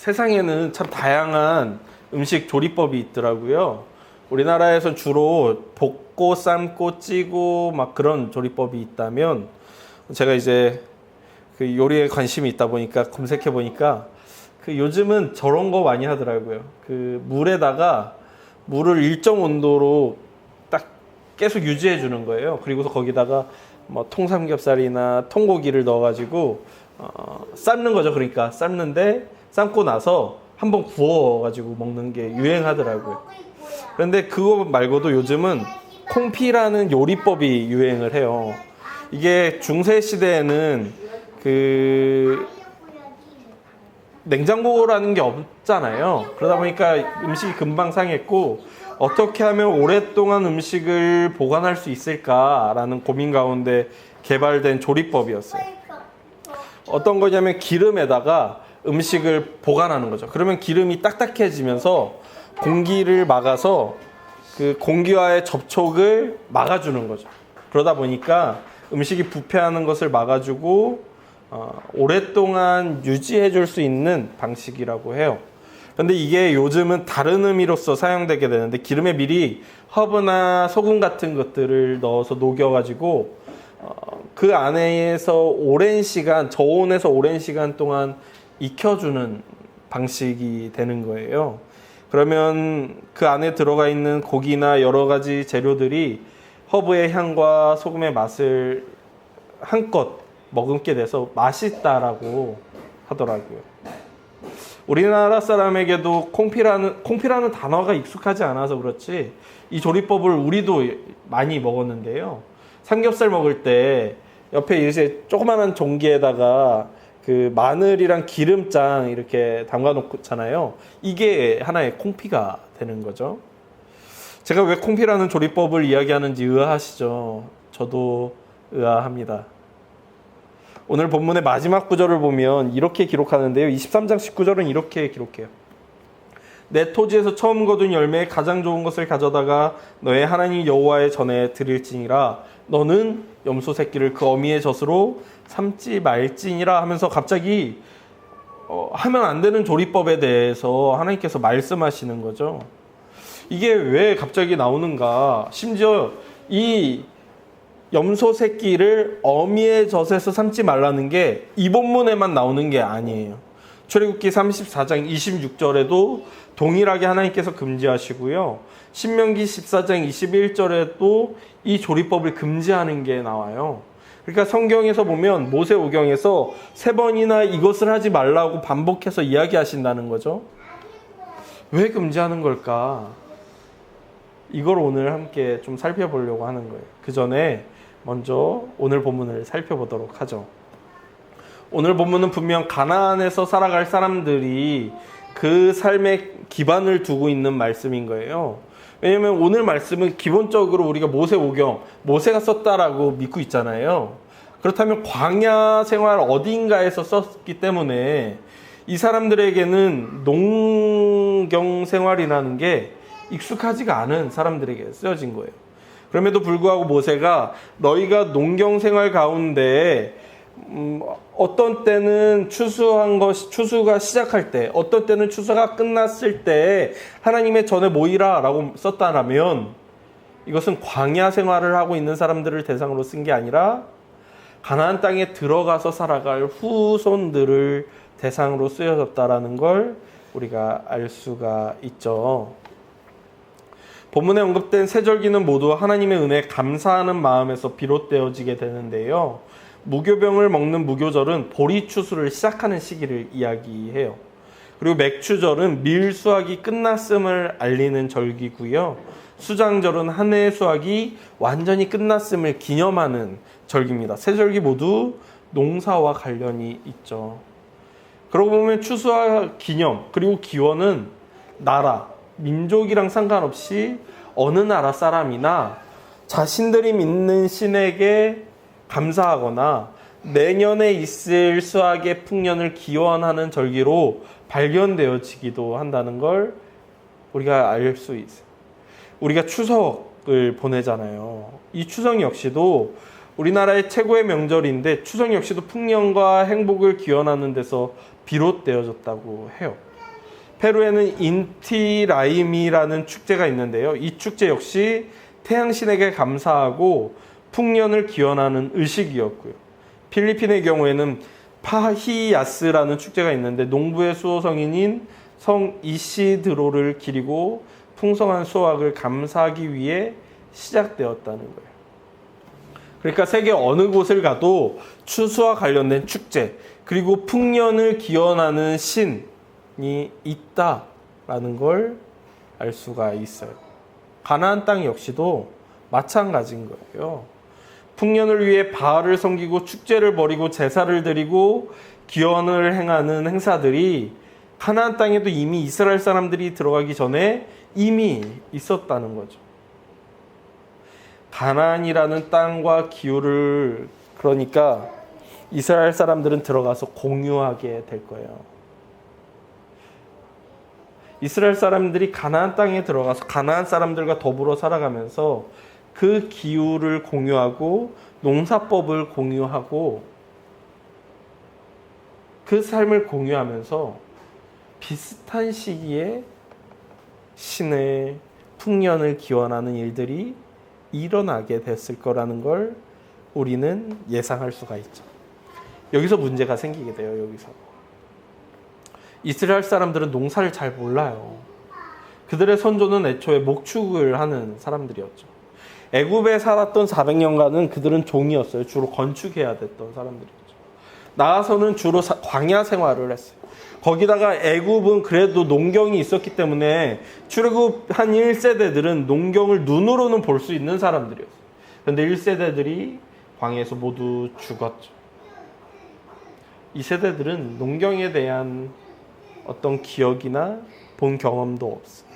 세상에는 참 다양한 음식 조리법이 있더라고요. 우리나라에서 주로 볶고 삶고 찌고 막 그런 조리법이 있다면, 제가 이제 그 요리에 관심이 있다 보니까 검색해 보니까 그 요즘은 저런 거 많이 하더라고요. 그 물에다가 물을 일정 온도로 딱 계속 유지해 주는 거예요. 그리고서 거기다가 뭐 통삼겹살이나 통고기를 넣어가지고 삶는 거죠. 그러니까 삶는데 삶고 나서 한번 구워가지고 먹는 게 유행하더라고요. 그런데 그거 말고도 요즘은 콩피라는 요리법이 유행을 해요. 이게 중세 시대에는 그 냉장고라는 게 없잖아요. 그러다 보니까 음식이 금방 상했고, 어떻게 하면 오랫동안 음식을 보관할 수 있을까라는 고민 가운데 개발된 조리법이었어요. 어떤 거냐면 기름에다가 음식을 보관하는 거죠. 그러면 기름이 딱딱해지면서 공기를 막아서 그 공기와의 접촉을 막아주는 거죠. 그러다 보니까 음식이 부패하는 것을 막아주고 오랫동안 유지해 줄 수 있는 방식이라고 해요. 그런데 이게 요즘은 다른 의미로서 사용되게 되는데, 기름에 미리 허브나 소금 같은 것들을 넣어서 녹여가지고 그 안에서 오랜 시간, 저온에서 오랜 시간 동안 익혀주는 방식이 되는 거예요. 그러면 그 안에 들어가 있는 고기나 여러 가지 재료들이 허브의 향과 소금의 맛을 한껏 머금게 돼서 맛있다라고 하더라고요. 우리나라 사람에게도 콩피라는 단어가 익숙하지 않아서 그렇지 이 조리법을 우리도 많이 먹었는데요. 삼겹살 먹을 때 옆에 이제 조그마한 종기에다가 그 마늘이랑 기름장 이렇게 담가 놓잖아요. 이게 하나의 콩피가 되는 거죠. 제가 왜 콩피라는 조리법을 이야기하는지 의아하시죠? 저도 의아합니다. 오늘 본문의 마지막 구절을 보면 이렇게 기록하는데요. 23장 19절은 이렇게 기록해요. 내 토지에서 처음 거둔 열매의 가장 좋은 것을 가져다가 너의 하나님 여호와의 전에 드릴지니라. 너는 염소 새끼를 그 어미의 젖으로 삼지 말지니라 하면서 갑자기 하면 안 되는 조리법에 대해서 하나님께서 말씀하시는 거죠. 이게 왜 갑자기 나오는가? 심지어 이 염소 새끼를 어미의 젖에서 삼지 말라는 게 이 본문에만 나오는 게 아니에요. 출애굽기 34장 26절에도 동일하게 하나님께서 금지하시고요. 신명기 14장 21절에도 이 조리법을 금지하는 게 나와요. 그러니까 성경에서 보면 모세오경에서 3번이나 이것을 하지 말라고 반복해서 이야기하신다는 거죠. 왜 금지하는 걸까? 이걸 오늘 함께 좀 살펴보려고 하는 거예요. 그 전에 먼저 오늘 본문을 살펴보도록 하죠. 오늘 본문은 분명 가나안에서 살아갈 사람들이 그 삶의 기반을 두고 있는 말씀인 거예요. 왜냐하면 오늘 말씀은 기본적으로 우리가 모세오경, 모세가 썼다라고 믿고 있잖아요. 그렇다면 광야 생활 어딘가에서 썼기 때문에 이 사람들에게는 농경 생활이라는 게 익숙하지가 않은 사람들에게 쓰여진 거예요. 그럼에도 불구하고 모세가 너희가 농경 생활 가운데 어떤 때는 추수가 시작할 때, 어떤 때는 추수가 끝났을 때 하나님의 전에 모이라 라고 썼다라면, 이것은 광야 생활을 하고 있는 사람들을 대상으로 쓴 게 아니라 가나안 땅에 들어가서 살아갈 후손들을 대상으로 쓰여졌다라는 걸 우리가 알 수가 있죠. 본문에 언급된 세 절기는 모두 하나님의 은혜에 감사하는 마음에서 비롯되어지게 되는데요. 무교병을 먹는 무교절은 보리 추수를 시작하는 시기를 이야기해요. 그리고 맥추절은 밀 수확이 끝났음을 알리는 절기고요. 수장절은 한 해의 수확이 완전히 끝났음을 기념하는 절기입니다. 세 절기 모두 농사와 관련이 있죠. 그러고 보면 추수와 기념 그리고 기원은 나라, 민족이랑 상관없이 어느 나라 사람이나 자신들이 믿는 신에게 감사하거나 내년에 있을 수확의 풍년을 기원하는 절기로 발견되어지기도 한다는 걸 우리가 알 수 있어요. 우리가 추석을 보내잖아요. 이 추석 역시도 우리나라의 최고의 명절인데 추석 역시도 풍년과 행복을 기원하는 데서 비롯되어졌다고 해요. 페루에는 인티라이미라는 축제가 있는데요. 이 축제 역시 태양신에게 감사하고 풍년을 기원하는 의식이었고요. 필리핀의 경우에는 파히야스라는 축제가 있는데 농부의 수호 성인인 성 이시드로를 기리고 풍성한 수확을 감사하기 위해 시작되었다는 거예요. 그러니까 세계 어느 곳을 가도 추수와 관련된 축제, 그리고 풍년을 기원하는 신이 있다라는 걸 알 수가 있어요. 가나안 땅 역시도 마찬가지인 거예요. 풍년을 위해 바알을 섬기고 축제를 벌이고 제사를 드리고 기원을 행하는 행사들이 가나안 땅에도 이미 이스라엘 사람들이 들어가기 전에 이미 있었다는 거죠. 가나안이라는 땅과 기후를 그러니까 이스라엘 사람들은 들어가서 공유하게 될 거예요. 이스라엘 사람들이 가나안 땅에 들어가서 가나안 사람들과 더불어 살아가면서 그 기후를 공유하고 농사법을 공유하고 그 삶을 공유하면서 비슷한 시기에 신의 풍년을 기원하는 일들이 일어나게 됐을 거라는 걸 우리는 예상할 수가 있죠. 여기서 문제가 생기게 돼요. 여기서 이스라엘 사람들은 농사를 잘 몰라요. 그들의 선조는 애초에 목축을 하는 사람들이었죠. 애굽에 살았던 400년간은 그들은 종이었어요. 주로 건축해야 됐던 사람들이었죠. 나와서는 주로 광야 생활을 했어요. 거기다가 애굽은 그래도 농경이 있었기 때문에 출애굽한 1세대들은 농경을 눈으로는 볼 수 있는 사람들이었어요. 그런데 1세대들이 광야에서 모두 죽었죠. 이 세대들은 농경에 대한 어떤 기억이나 본 경험도 없어요.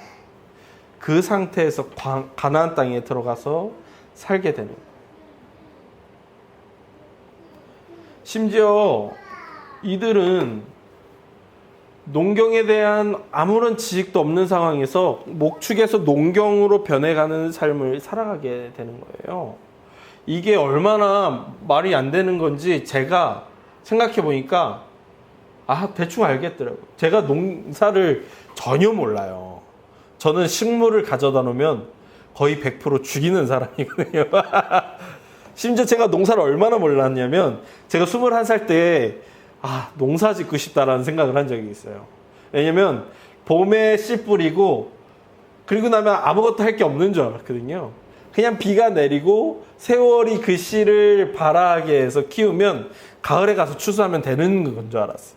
그 상태에서 가나안 땅에 들어가서 살게 되는 거예요. 심지어 이들은 농경에 대한 아무런 지식도 없는 상황에서 목축에서 농경으로 변해가는 삶을 살아가게 되는 거예요. 이게 얼마나 말이 안 되는 건지 제가 생각해 보니까 대충 알겠더라고요. 제가 농사를 전혀 몰라요. 저는 식물을 가져다 놓으면 거의 100% 죽이는 사람이거든요. 심지어 제가 농사를 얼마나 몰랐냐면 제가 21살 때 농사 짓고 싶다라는 생각을 한 적이 있어요. 왜냐면 봄에 씨 뿌리고 그리고 나면 아무것도 할 게 없는 줄 알았거든요. 그냥 비가 내리고 세월이 그 씨를 발아하게 해서 키우면 가을에 가서 추수하면 되는 건 줄 알았어요.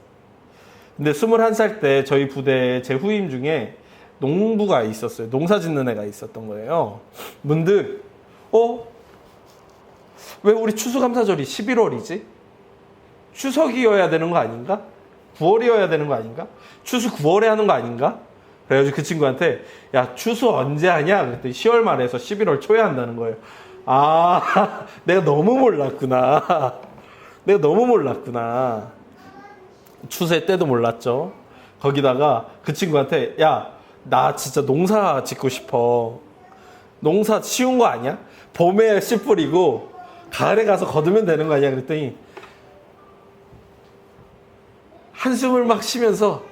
근데 21살 때 저희 부대에 제 후임 중에 농부가 있었어요. 농사 짓는 애가 있었던 거예요. 문득 왜 우리 추수감사절이 11월이지? 추석이어야 되는 거 아닌가? 9월이어야 되는 거 아닌가? 추수 9월에 하는 거 아닌가? 그래가지고 그 친구한테 야 추수 언제 하냐? 그랬더니 10월 말에서 11월 초에 한다는 거예요. 내가 너무 몰랐구나. 추수의 때도 몰랐죠. 거기다가 그 친구한테 야 나 진짜 농사 짓고 싶어. 농사 쉬운 거 아니야? 봄에 씨 뿌리고 가을에 가서 거두면 되는 거 아니야? 그랬더니 한숨을 막 쉬면서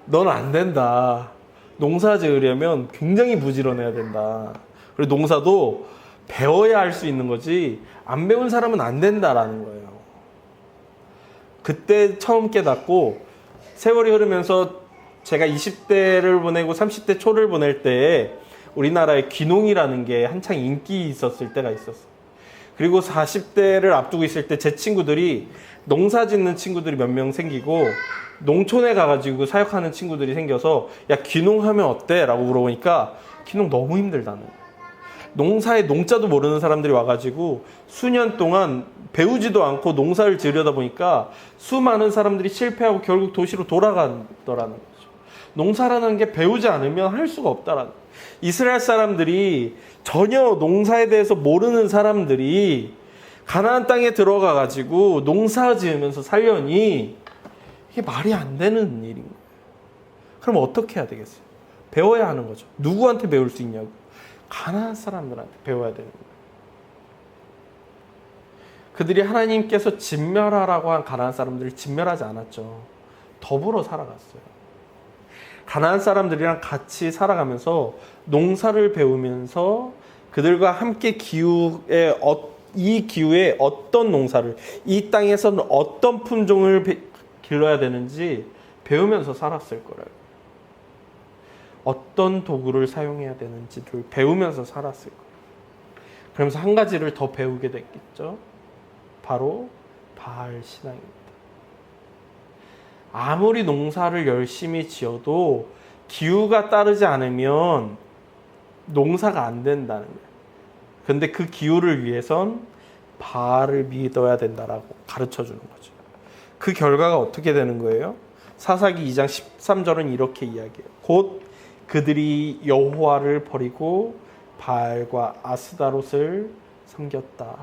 넌 안 된다. 농사 지으려면 굉장히 부지런해야 된다. 그리고 농사도 배워야 할 수 있는 거지 안 배운 사람은 안 된다라는 거예요. 그때 처음 깨닫고 세월이 흐르면서 제가 20대를 보내고 30대 초를 보낼 때 우리나라에 귀농이라는 게 한창 인기 있었을 때가 있었어요. 그리고 40대를 앞두고 있을 때 제 친구들이 농사 짓는 친구들이 몇 명 생기고 농촌에 가가지고 사역하는 친구들이 생겨서 야 귀농하면 어때? 라고 물어보니까 귀농 너무 힘들다는 거예요. 농사에 농자도 모르는 사람들이 와가지고 수년 동안 배우지도 않고 농사를 지으려다 보니까 수많은 사람들이 실패하고 결국 도시로 돌아가더라는 거죠. 농사라는 게 배우지 않으면 할 수가 없다라는 거예요. 이스라엘 사람들이 전혀 농사에 대해서 모르는 사람들이 가나안 땅에 들어가가지고 농사 지으면서 살려니 이게 말이 안 되는 일인 거예요. 그럼 어떻게 해야 되겠어요? 배워야 하는 거죠. 누구한테 배울 수 있냐고. 가나안 사람들한테 배워야 되는 거예요. 그들이 하나님께서 진멸하라고 한 가나안 사람들을 진멸하지 않았죠. 더불어 살아갔어요. 가나안 사람들이랑 같이 살아가면서 농사를 배우면서 그들과 함께 이 기후에 어떤 농사를, 이 땅에서는 어떤 품종을 길러야 되는지 배우면서 살았을 거라고. 어떤 도구를 사용해야 되는지를 배우면서 살았을 거예요. 그러면서 한 가지를 더 배우게 됐겠죠. 바로 바알 신앙입니다. 아무리 농사를 열심히 지어도 기후가 따르지 않으면 농사가 안 된다는 거예요. 근데 그 기후를 위해선 바알을 믿어야 된다라고 가르쳐 주는 거죠. 그 결과가 어떻게 되는 거예요? 사사기 2장 13절은 이렇게 이야기해요. 곧 그들이 여호와를 버리고 바알과 아스다롯을 섬겼다.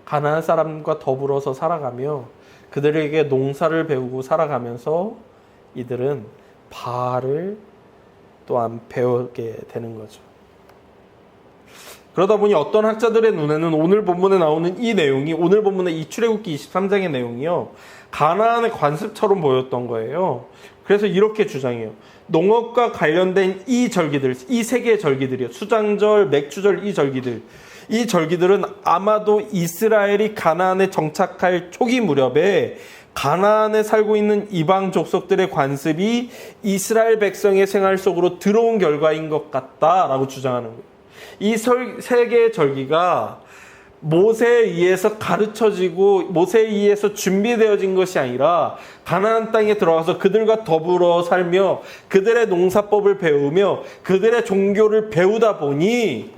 가나안 사람과 더불어서 살아가며 그들에게 농사를 배우고 살아가면서 이들은 바알을 또한 배우게 되는 거죠. 그러다 보니 어떤 학자들의 눈에는 오늘 본문에 나오는 이 내용이, 오늘 본문의 이 출애굽기 23장의 내용이요, 가나안의 관습처럼 보였던 거예요. 그래서 이렇게 주장해요. 농업과 관련된 이 절기들, 이 세 개의 절기들이요, 수장절, 맥주절, 이 절기들은 아마도 이스라엘이 가나안에 정착할 초기 무렵에 가나안에 살고 있는 이방 족속들의 관습이 이스라엘 백성의 생활 속으로 들어온 결과인 것 같다라고 주장하는 거예요. 이 세 개의 절기가 모세에 의해서 가르쳐지고 모세에 의해서 준비되어진 것이 아니라 가나안 땅에 들어가서 그들과 더불어 살며 그들의 농사법을 배우며 그들의 종교를 배우다 보니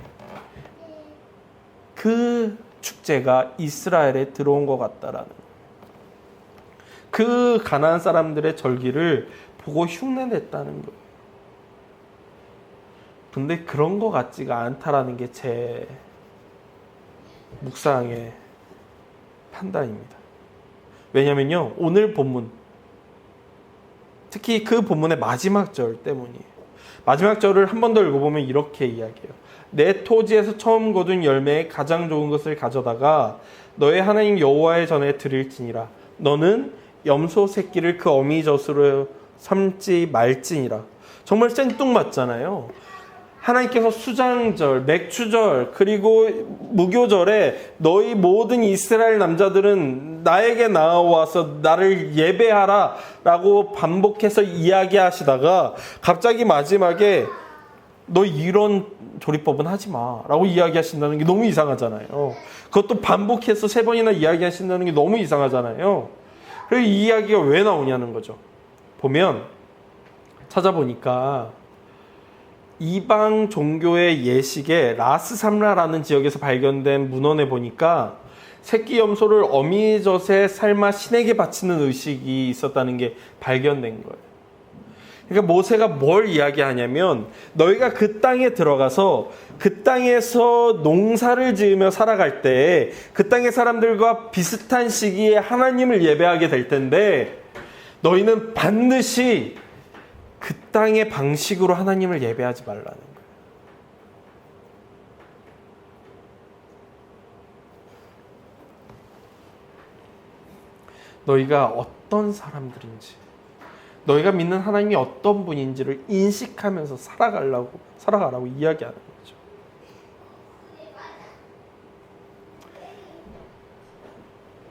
그 축제가 이스라엘에 들어온 것 같다라는, 그 가나안 사람들의 절기를 보고 흉내냈다는 거예요. 근데 그런 것 같지가 않다라는 게 제 묵상의 판단입니다. 왜냐면요, 오늘 본문, 특히 그 본문의 마지막 절 때문이에요. 마지막 절을 한 번 더 읽어보면 이렇게 이야기해요. 내 토지에서 처음 거둔 열매의 가장 좋은 것을 가져다가 너의 하나님 여호와의 전에 드릴지니라. 너는 염소 새끼를 그 어미 젖으로 삼지 말지니라. 정말 생뚱맞잖아요. 하나님께서 수장절, 맥주절, 그리고 무교절에 너희 모든 이스라엘 남자들은 나에게 나와서 나를 예배하라 라고 반복해서 이야기하시다가 갑자기 마지막에 너 이런 조리법은 하지 마 라고 이야기하신다는 게 너무 이상하잖아요. 그것도 반복해서 3번이나 이야기하신다는 게 너무 이상하잖아요. 그래서 이 이야기가 왜 나오냐는 거죠. 보면, 찾아보니까 이방 종교의 예식에 라스삼라라는 지역에서 발견된 문헌에 보니까 새끼 염소를 어미젖에 삶아 신에게 바치는 의식이 있었다는 게 발견된 거예요. 그러니까 모세가 뭘 이야기하냐면, 너희가 그 땅에 들어가서 그 땅에서 농사를 지으며 살아갈 때 그 땅의 사람들과 비슷한 시기에 하나님을 예배하게 될 텐데 너희는 반드시 그 땅의 방식으로 하나님을 예배하지 말라는 거예요. 너희가 어떤 사람들인지, 너희가 믿는 하나님이 어떤 분인지를 인식하면서 살아가라고 이야기하는 거죠.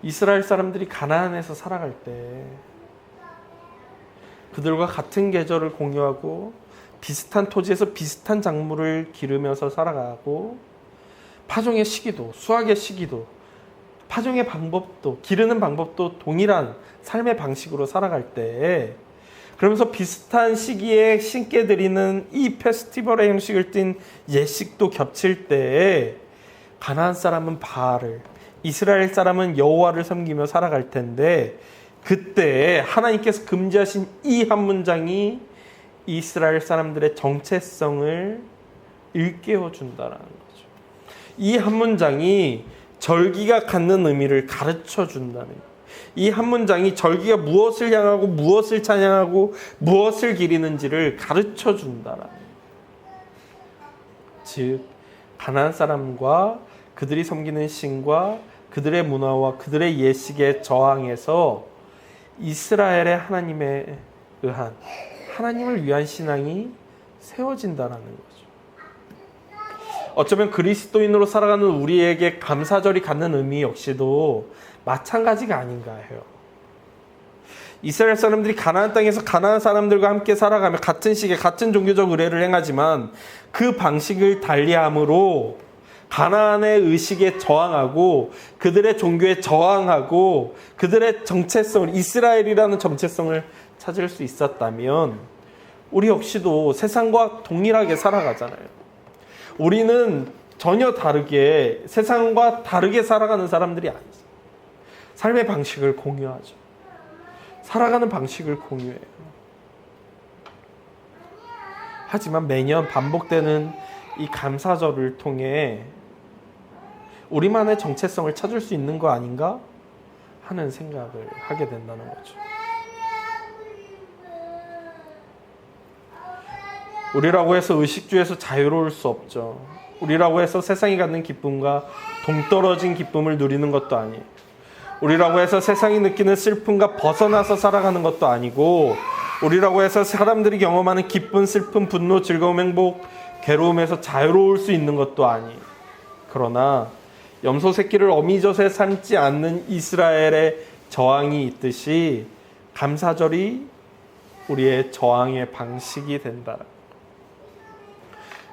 이스라엘 사람들이 가나안에서 살아갈 때 그들과 같은 계절을 공유하고 비슷한 토지에서 비슷한 작물을 기르면서 살아가고, 파종의 시기도, 수확의 시기도, 파종의 방법도, 기르는 방법도 동일한 삶의 방식으로 살아갈 때, 그러면서 비슷한 시기에 신께 드리는 이 페스티벌의 형식을 띤 예식도 겹칠 때 가나안 사람은 바알을, 이스라엘 사람은 여호와를 섬기며 살아갈 텐데, 그때 하나님께서 금지하신 이 한 문장이 이스라엘 사람들의 정체성을 일깨워 준다라는 거죠. 이 한 문장이 절기가 갖는 의미를 가르쳐 준다는 거예요. 이 한 문장이 절기가 무엇을 향하고 무엇을 찬양하고 무엇을 기리는지를 가르쳐 준다라는 거예요. 즉, 가나안 사람과 그들이 섬기는 신과 그들의 문화와 그들의 예식에 저항해서 이스라엘의 하나님의 의한 하나님을 위한 신앙이 세워진다라는 거죠. 어쩌면 그리스도인으로 살아가는 우리에게 감사절이 갖는 의미 역시도 마찬가지가 아닌가 해요. 이스라엘 사람들이 가나안 땅에서 가나안 사람들과 함께 살아가며 같은 시기에 같은 종교적 의례를 행하지만 그 방식을 달리함으로 가나안의 의식에 저항하고 그들의 종교에 저항하고 그들의 정체성을, 이스라엘이라는 정체성을 찾을 수 있었다면 우리 역시도 세상과 동일하게 살아가잖아요. 우리는 전혀 다르게, 세상과 다르게 살아가는 사람들이 아니죠. 삶의 방식을 공유하죠. 살아가는 방식을 공유해요. 하지만 매년 반복되는 이 감사절을 통해 우리만의 정체성을 찾을 수 있는 거 아닌가 하는 생각을 하게 된다는 거죠. 우리라고 해서 의식주에서 자유로울 수 없죠. 우리라고 해서 세상이 갖는 기쁨과 동떨어진 기쁨을 누리는 것도 아니에요. 우리라고 해서 세상이 느끼는 슬픔과 벗어나서 살아가는 것도 아니고, 우리라고 해서 사람들이 경험하는 기쁨, 슬픔, 분노, 즐거움, 행복, 괴로움에서 자유로울 수 있는 것도 아니에요. 그러나 염소 새끼를 어미젖에 삶지 않는 이스라엘의 저항이 있듯이 감사절이 우리의 저항의 방식이 된다.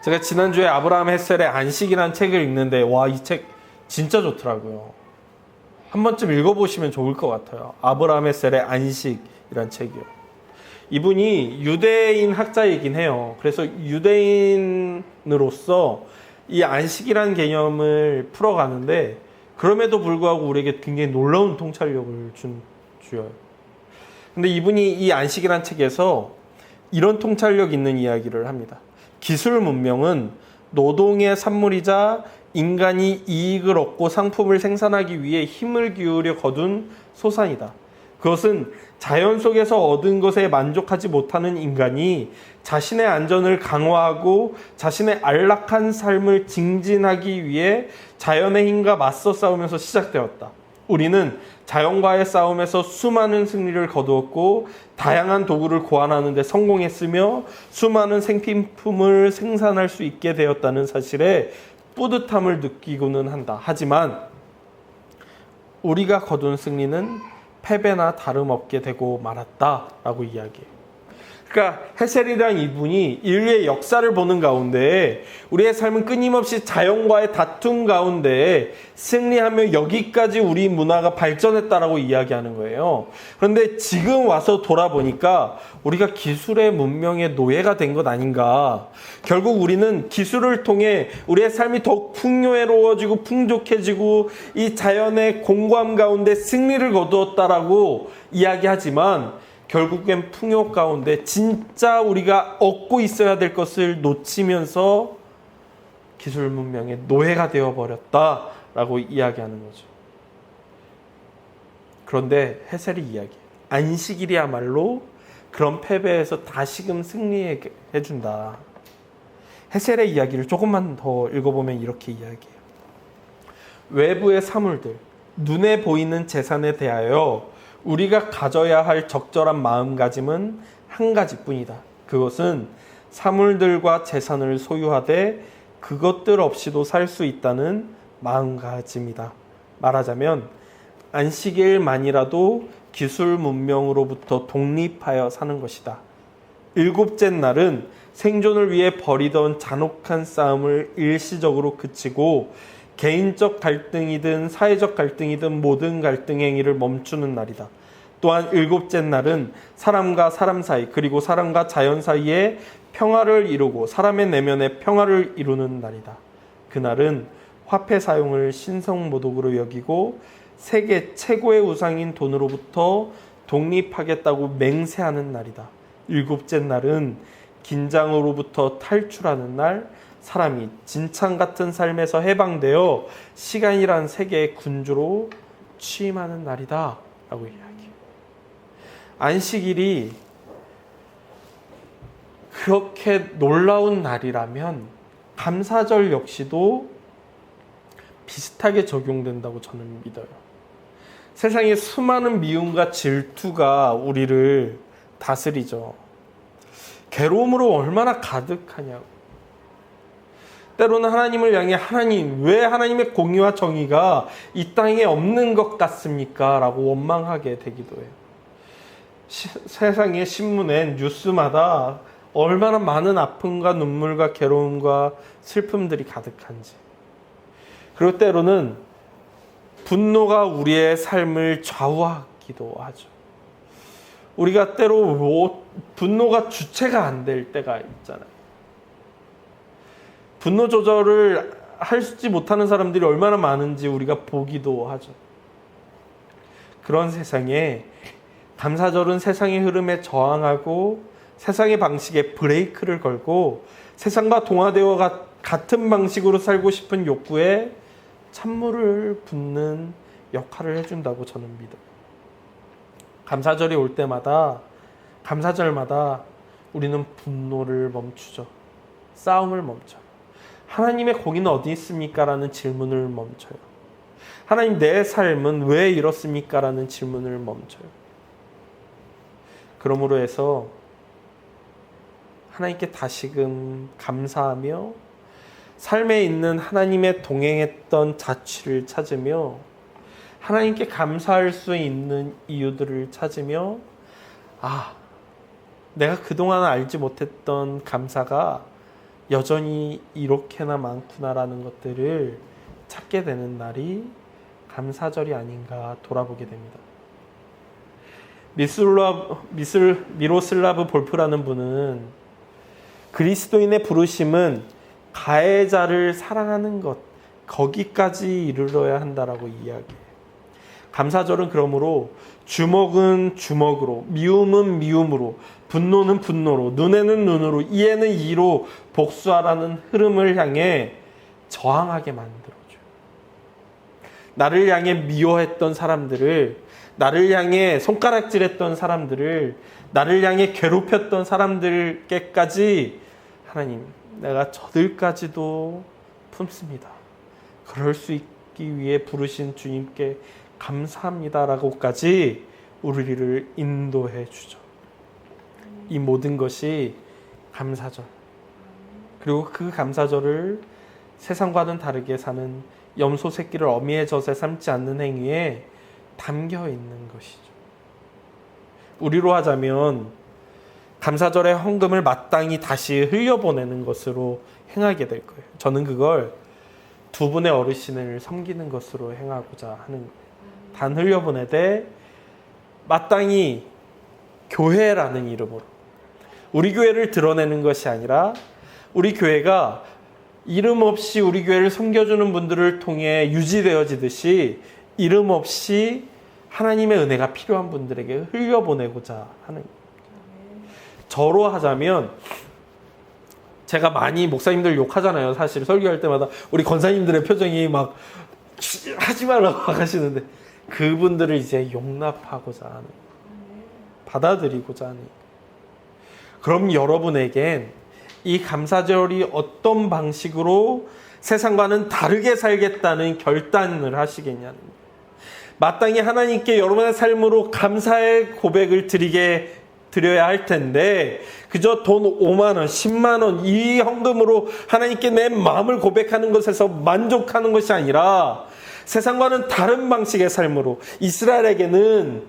제가 지난주에 아브라함 햇셀의 안식이라는 책을 읽는데 이 책 진짜 좋더라고요. 한 번쯤 읽어보시면 좋을 것 같아요. 아브라함 햇셀의 안식이라는 책이요. 이분이 유대인 학자이긴 해요. 그래서 유대인으로서 이 안식이라는 개념을 풀어가는데 그럼에도 불구하고 우리에게 굉장히 놀라운 통찰력을 주어요. 근데 이분이 이 안식이라는 책에서 이런 통찰력 있는 이야기를 합니다. 기술 문명은 노동의 산물이자 인간이 이익을 얻고 상품을 생산하기 위해 힘을 기울여 거둔 소산이다. 그것은 자연 속에서 얻은 것에 만족하지 못하는 인간이 자신의 안전을 강화하고 자신의 안락한 삶을 증진하기 위해 자연의 힘과 맞서 싸우면서 시작되었다. 우리는 자연과의 싸움에서 수많은 승리를 거두었고 다양한 도구를 고안하는 데 성공했으며 수많은 생필품을 생산할 수 있게 되었다는 사실에 뿌듯함을 느끼고는 한다. 하지만 우리가 거둔 승리는 패배나 다름없게 되고 말았다라고 이야기해요. 그러니까 햇셀이라는 이분이 인류의 역사를 보는 가운데 우리의 삶은 끊임없이 자연과의 다툼 가운데 승리하며 여기까지 우리 문화가 발전했다라고 이야기하는 거예요. 그런데 지금 와서 돌아보니까 우리가 기술의 문명의 노예가 된 것 아닌가. 결국 우리는 기술을 통해 우리의 삶이 더욱 풍요로워지고 풍족해지고 이 자연의 공고함 가운데 승리를 거두었다라고 이야기하지만 결국엔 풍요 가운데 진짜 우리가 얻고 있어야 될 것을 놓치면서 기술 문명의 노예가 되어버렸다라고 이야기하는 거죠. 그런데 햇셀이 이야기해요. 안식일이야말로 그런 패배에서 다시금 승리해준다. 햇셀의 이야기를 조금만 더 읽어보면 이렇게 이야기해요. 외부의 사물들, 눈에 보이는 재산에 대하여 우리가 가져야 할 적절한 마음가짐은 한 가지뿐이다. 그것은 사물들과 재산을 소유하되 그것들 없이도 살 수 있다는 마음가짐이다. 말하자면 안식일만이라도 기술 문명으로부터 독립하여 사는 것이다. 일곱째 날은 생존을 위해 벌이던 잔혹한 싸움을 일시적으로 그치고 개인적 갈등이든 사회적 갈등이든 모든 갈등 행위를 멈추는 날이다. 또한 일곱째 날은 사람과 사람 사이 그리고 사람과 자연 사이에 평화를 이루고 사람의 내면에 평화를 이루는 날이다. 그날은 화폐 사용을 신성모독으로 여기고 세계 최고의 우상인 돈으로부터 독립하겠다고 맹세하는 날이다. 일곱째 날은 긴장으로부터 탈출하는 날, 사람이 진창 같은 삶에서 해방되어 시간이란 세계의 군주로 취임하는 날이다 라고 이야기해요. 안식일이 그렇게 놀라운 날이라면 감사절 역시도 비슷하게 적용된다고 저는 믿어요. 세상의 수많은 미움과 질투가 우리를 다스리죠. 괴로움으로 얼마나 가득하냐고. 때로는 하나님을 향해 하나님, 왜 하나님의 공의와 정의가 이 땅에 없는 것 같습니까? 라고 원망하게 되기도 해요. 세상의 신문엔 뉴스마다 얼마나 많은 아픔과 눈물과 괴로움과 슬픔들이 가득한지. 그리고 때로는 분노가 우리의 삶을 좌우하기도 하죠. 우리가 때로 분노가 주체가 안 될 때가 있잖아요. 분노 조절을 하지 못하는 사람들이 얼마나 많은지 우리가 보기도 하죠. 그런 세상에 감사절은 세상의 흐름에 저항하고 세상의 방식에 브레이크를 걸고 세상과 동화되어 같은 방식으로 살고 싶은 욕구에 찬물을 붓는 역할을 해준다고 저는 믿어요. 감사절이 올 때마다, 감사절마다 우리는 분노를 멈추죠. 싸움을 멈춰요. 하나님의 공의는 어디 있습니까? 라는 질문을 멈춰요. 하나님, 내 삶은 왜 이렇습니까? 라는 질문을 멈춰요. 그러므로 해서 하나님께 다시금 감사하며 삶에 있는 하나님의 동행했던 자취를 찾으며 하나님께 감사할 수 있는 이유들을 찾으며 내가 그동안 알지 못했던 감사가 여전히 이렇게나 많구나라는 것들을 찾게 되는 날이 감사절이 아닌가 돌아보게 됩니다. 미로슬라브 볼프라는 분은 그리스도인의 부르심은 가해자를 사랑하는 것, 거기까지 이르러야 한다라고 이야기해요. 감사절은 그러므로 주먹은 주먹으로, 미움은 미움으로, 분노는 분노로, 눈에는 눈으로, 이에는 이로 복수하라는 흐름을 향해 저항하게 만들어줘요. 나를 향해 미워했던 사람들을, 나를 향해 손가락질했던 사람들을, 나를 향해 괴롭혔던 사람들께까지 하나님, 내가 저들까지도 품습니다. 그럴 수 있기 위해 부르신 주님께 감사합니다라고까지 우리를 인도해 주죠. 이 모든 것이 감사절. 그리고 그 감사절을 세상과는 다르게 사는 염소 새끼를 어미의 젖에 삶지 않는 행위에 담겨 있는 것이죠. 우리로 하자면 감사절의 헌금을 마땅히 다시 흘려보내는 것으로 행하게 될 거예요. 저는 그걸 두 분의 어르신을 섬기는 것으로 행하고자 하는 거예요. 단 흘려보내되 마땅히 교회라는 이름으로 우리 교회를 드러내는 것이 아니라 우리 교회가 이름 없이 우리 교회를 섬겨주는 분들을 통해 유지되어지듯이 이름 없이 하나님의 은혜가 필요한 분들에게 흘려보내고자 하는 거예요. 저로 하자면 제가 많이 목사님들 욕하잖아요. 사실 설교할 때마다 우리 권사님들의 표정이 막 하지 말라고 하시는데 그분들을 이제 용납하고자 하는, 받아들이고자 하는. 그럼 여러분에겐 이 감사절이 어떤 방식으로 세상과는 다르게 살겠다는 결단을 하시겠냐는 거예요. 마땅히 하나님께 여러분의 삶으로 감사의 고백을 드려야 할 텐데 그저 돈 5만 원, 10만 원 이 헌금으로 하나님께 내 마음을 고백하는 것에서 만족하는 것이 아니라 세상과는 다른 방식의 삶으로 이스라엘에게는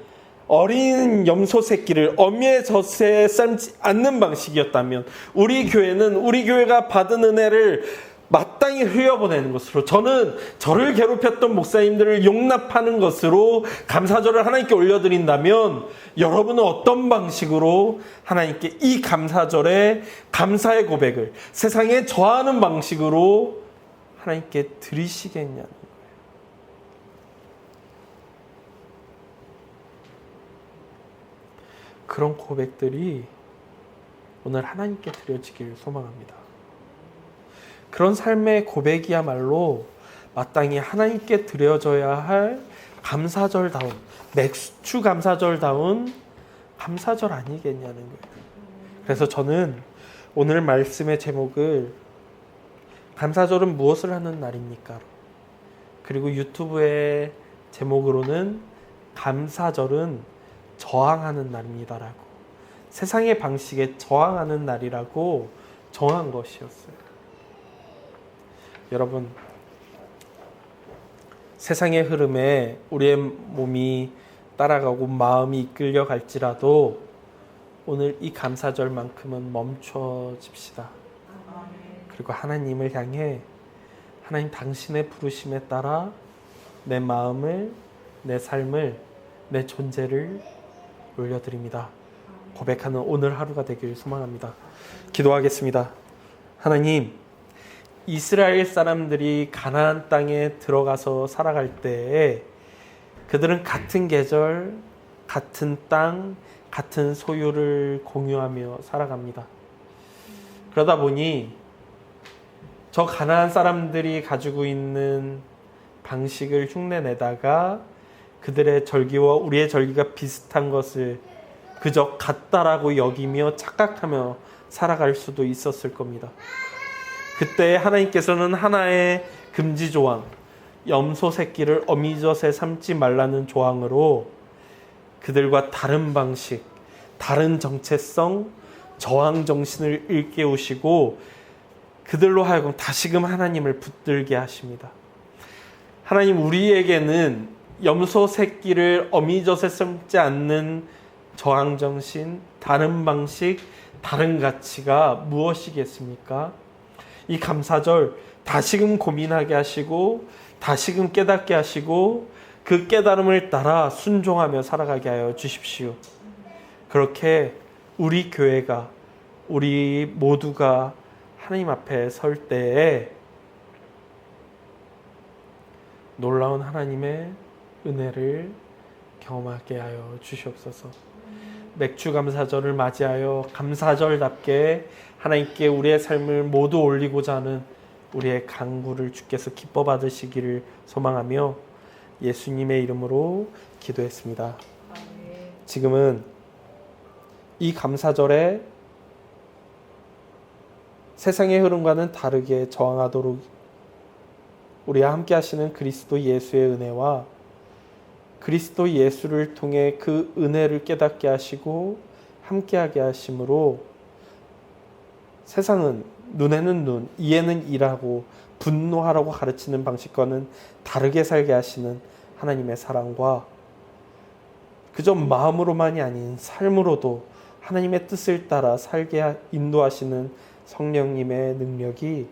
어린 염소 새끼를 어미의 젖에 삶지 않는 방식이었다면 우리 교회는 우리 교회가 받은 은혜를 마땅히 흘려보내는 것으로, 저는 저를 괴롭혔던 목사님들을 용납하는 것으로 감사절을 하나님께 올려드린다면 여러분은 어떤 방식으로 하나님께 이 감사절에 감사의 고백을 세상에 저하는 방식으로 하나님께 드리시겠냐는 거예요. 그런 고백들이 오늘 하나님께 드려지길 소망합니다. 그런 삶의 고백이야말로 마땅히 하나님께 드려져야 할 감사절다운, 맥주 감사절다운 감사절 아니겠냐는 거예요. 그래서 저는 오늘 말씀의 제목을 감사절은 무엇을 하는 날입니까? 그리고 유튜브의 제목으로는 감사절은 저항하는 날입니다라고 세상의 방식에 저항하는 날이라고 정한 것이었어요. 여러분, 세상의 흐름에 우리의 몸이 따라가고 마음이 이끌려 갈지라도 오늘 이 감사절만큼은 멈춰집시다. 그리고 하나님을 향해 하나님 당신의 부르심에 따라 내 마음을, 내 삶을, 내 존재를 올려드립니다. 고백하는 오늘 하루가 되길 소망합니다. 기도하겠습니다. 하나님, 이스라엘 사람들이 가나안 땅에 들어가서 살아갈 때에 그들은 같은 계절, 같은 땅, 같은 소유를 공유하며 살아갑니다. 그러다 보니 저 가나안 사람들이 가지고 있는 방식을 흉내내다가 그들의 절기와 우리의 절기가 비슷한 것을 그저 같다라고 여기며 착각하며 살아갈 수도 있었을 겁니다. 그때 하나님께서는 하나의 금지 조항, 염소 새끼를 어미젖에 삼지 말라는 조항으로 그들과 다른 방식, 다른 정체성, 저항 정신을 일깨우시고 그들로 하여금 다시금 하나님을 붙들게 하십니다. 하나님, 우리에게는 염소 새끼를 어미젖에 삼지 않는 저항 정신, 다른 방식, 다른 가치가 무엇이겠습니까? 이 감사절 다시금 고민하게 하시고 다시금 깨닫게 하시고 그 깨달음을 따라 순종하며 살아가게 하여 주십시오. 그렇게 우리 교회가, 우리 모두가 하나님 앞에 설 때에 놀라운 하나님의 은혜를 경험하게 하여 주시옵소서. 맥주 감사절을 맞이하여 감사절답게 하나님께 우리의 삶을 모두 올리고자 하는 우리의 간구를 주께서 기뻐 받으시기를 소망하며 예수님의 이름으로 기도했습니다. 지금은 이 감사절에 세상의 흐름과는 다르게 저항하도록 우리와 함께 하시는 그리스도 예수의 은혜와 그리스도 예수를 통해 그 은혜를 깨닫게 하시고 함께하게 하심으로 세상은 눈에는 눈, 이에는 이라고 분노하라고 가르치는 방식과는 다르게 살게 하시는 하나님의 사랑과 그저 마음으로만이 아닌 삶으로도 하나님의 뜻을 따라 살게 인도하시는 성령님의 능력이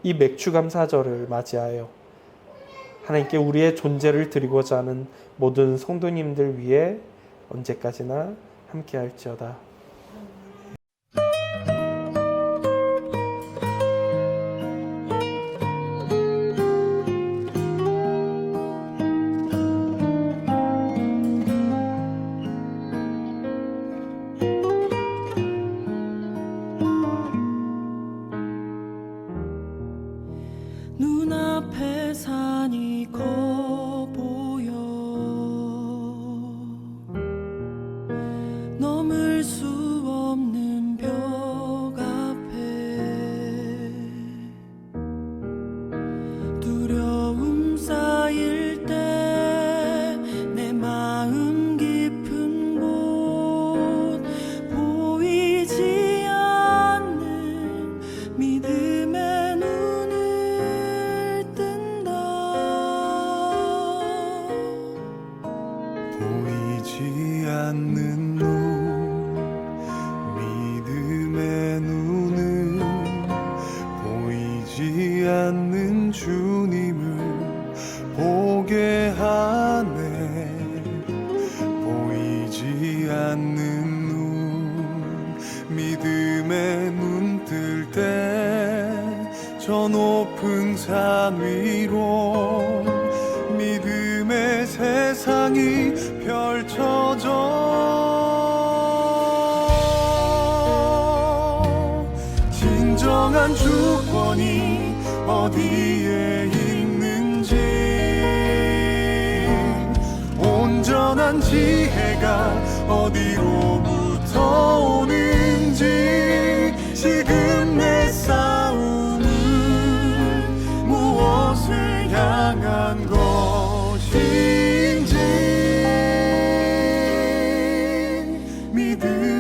이 맥주감사절을 맞이하여 하나님께 우리의 존재를 드리고자 하는 모든 성도님들 위해 언제까지나 함께할지어다. 눈앞에 산이 커 보여 넘을 수 없는 벽 앞에 두려움 쌓일 때 내 마음 깊은 곳 보이지 않는 믿음의 눈을 뜬다. 보이지 않는 눈, 믿음의 눈은 보이지 않는 주님을 보게 하네. 보이지 않는 눈, 믿음의 눈 뜰 때 저 높은 산 위로 믿음의 세상이 펼쳐져. 진정한 주권이 어디에 있는지, 온전한 지혜가 어디로부터 오는지, 지금 내 싸움은 무엇을 향한 것인지 믿음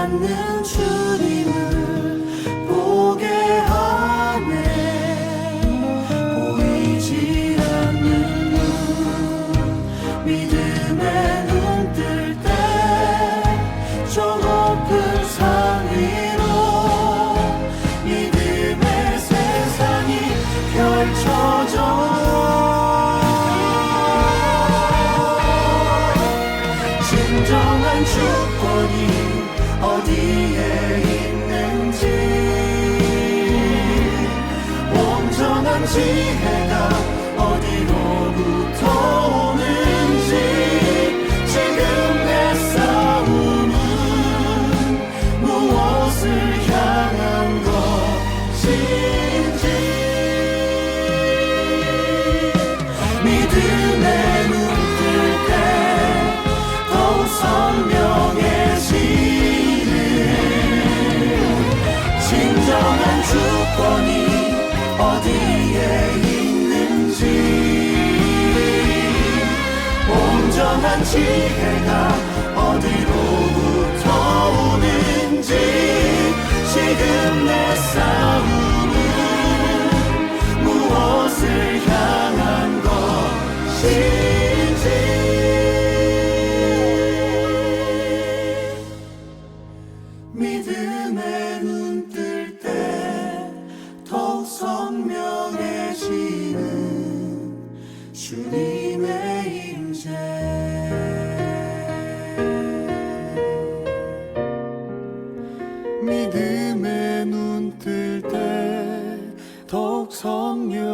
않는 주님을 보게 하네. 보이지 않는 눈 믿음의 눈 뜰 때 저 높은 산 위로 믿음의 세상이 펼쳐져. 진정한 주권이 어디에 있는지 온전한 지혜가 어디로부터 오는지 지금 내 싸움은 무엇을 향한 것인지 믿음의 눈 뜰 때 더욱 선명해지는 진정한 주권이 어디에 있는지 온전한 지혜가 어디로부터 오는지 지금 내 싸움은 무엇을 향한 것인지 믿음의 눈 뜰 때 더욱 선명해지는 주님의 임재. 믿음의 눈 뜰 때 더욱 선명해지는